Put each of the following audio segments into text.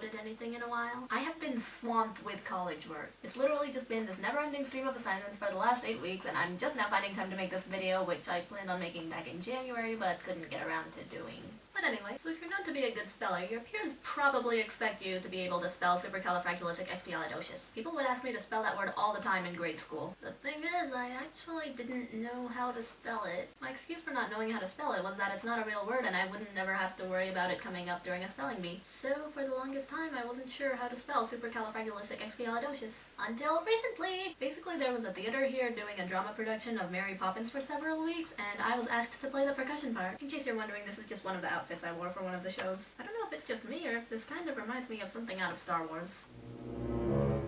uploaded anything in a while. I have been swamped with college work. It's literally just been this never-ending stream of assignments for the last 8 weeks, and I'm just now finding time to make this video, which I planned on making back in January, but couldn't get around to doing. But anyway, so if you're known to be a good speller, your peers probably expect you to be able to spell Supercalifragilisticexpialidocious. People would ask me to spell that word all the time in grade school. The thing is, I actually didn't know how to spell it. My excuse for not knowing how to spell it was that it's not a real word and I wouldn't never have to worry about it coming up during a spelling bee. So for the longest time, I wasn't sure how to spell Supercalifragilisticexpialidocious. Until recently! Basically, there was a theater here doing a drama production of Mary Poppins for several weeks, and I was asked to play the percussion part. In case you're wondering, this is just one of the outfits I wore for one of the shows. I don't know if it's just me or if this kind of reminds me of something out of Star Wars.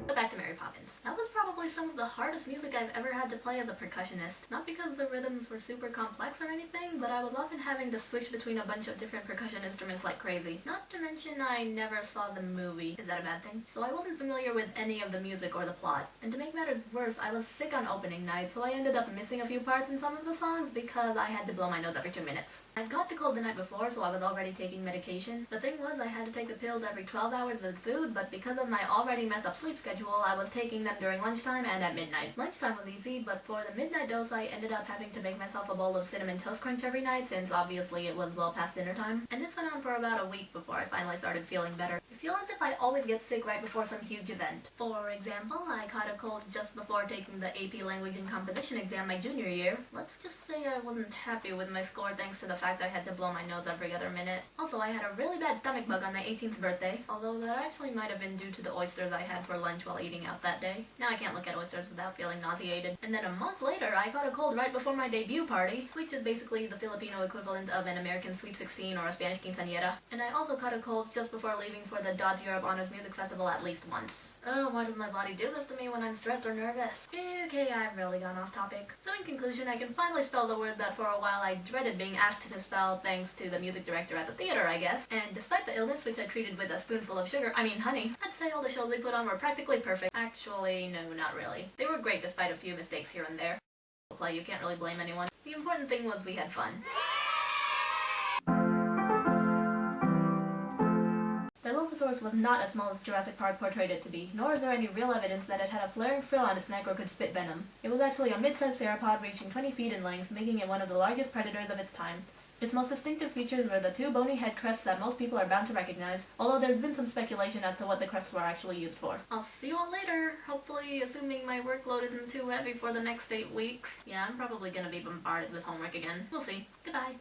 But back to Mary Poppins. That was probably some of the hardest music I've ever had to play as a percussionist. Not because the rhythms were super complex or anything, but I was often having to switch between a bunch of different percussion instruments like crazy. Not to mention I never saw the movie. Is that a bad thing? So I wasn't familiar with any of the music or the plot. And to make matters worse, I was sick on opening night, so I ended up missing a few parts in some of the songs because I had to blow my nose every 2 minutes. I'd got the cold the night before, so I was already taking medication. The thing was, I had to take the pills every 12 hours with food, but because of my already messed up sleep schedule, I was taking them during lunchtime and at midnight. Lunchtime was easy, but for the midnight dose I ended up having to make myself a bowl of cinnamon toast crunch every night since obviously it was well past dinner time. And this went on for about a week before I finally started feeling better. I feel as if I always get sick right before some huge event. For example, I caught a cold just before taking the AP Language and Composition exam my junior year. Let's just say I wasn't happy with my score thanks to the fact I had to blow my nose every other minute. Also, I had a really bad stomach bug on my 18th birthday, although that actually might have been due to the oysters I had for lunch while eating out that day. Now I can't look at oysters without feeling nauseated. And then a month later, I caught a cold right before my debut party, which is basically the Filipino equivalent of an American Sweet 16 or a Spanish quinceañera. And I also caught a cold just before leaving for the Dodge Europe Honors Music Festival at least once. Oh, why does my body do this to me when I'm stressed or nervous? Okay, I've really gone off topic. So in conclusion, I can finally spell the word that for a while I dreaded being asked to spell thanks to the music director at the theater, I guess. And despite the illness, which I treated with a spoonful of sugar, honey, I'd say all the shows we put on were practically perfect. Actually, no, not really. They were great despite a few mistakes here and there. You can't really blame anyone. The important thing was we had fun. The alphasaurus was not as small as Jurassic Park portrayed it to be, nor is there any real evidence that it had a flaring frill on its neck or could spit venom. It was actually a mid-sized theropod reaching 20 feet in length, making it one of the largest predators of its time. Its most distinctive features were the 2 bony head crests that most people are bound to recognize, although there's been some speculation as to what the crests were actually used for. I'll see you all later, hopefully assuming my workload isn't too heavy for the next 8 weeks. Yeah, I'm probably gonna be bombarded with homework again. We'll see. Goodbye.